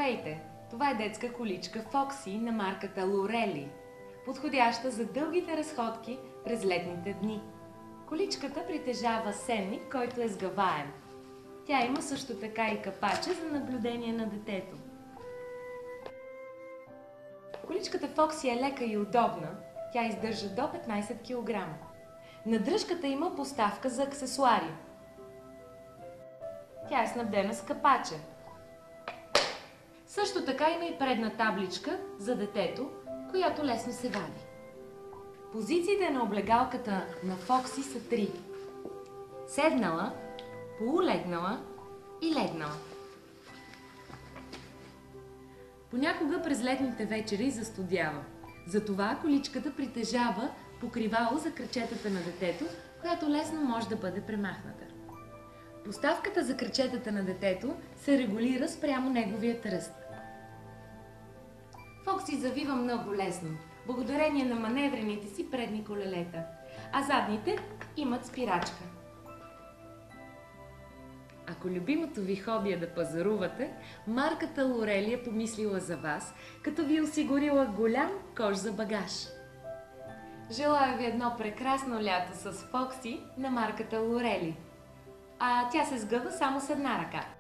Здравейте! Това е детска количка Фокси на марката Лорели, подходяща за дългите разходки през летните дни. Количката притежава сенник, който е сгъваем. Тя има също така и капаче за наблюдение на детето. Количката Фокси е лека и удобна. Тя издържа до 15 кг. На дръжката има поставка за аксесуари. Тя е снабдена с капаче. Също така има и предна табличка за детето, която лесно се вади. Позициите на облегалката на Фокси са 3. Седнала, полулегнала и легнала. Понякога през летните вечери застудява. Затова количката притежава покривало за крачетата на детето, която лесно може да бъде премахната. Поставката за крачетата на детето се регулира спрямо неговият ръст. Фокси завива много лесно, благодарение на маневрените си предни колелета, а задните имат спирачка. Ако любимото ви хоби е да пазарувате, марката Лорели е помислила за вас, като ви е осигурила голям кош за багаж. Желая ви едно прекрасно лято с Фокси на марката Лорели. А тя се сгъва само с една ръка.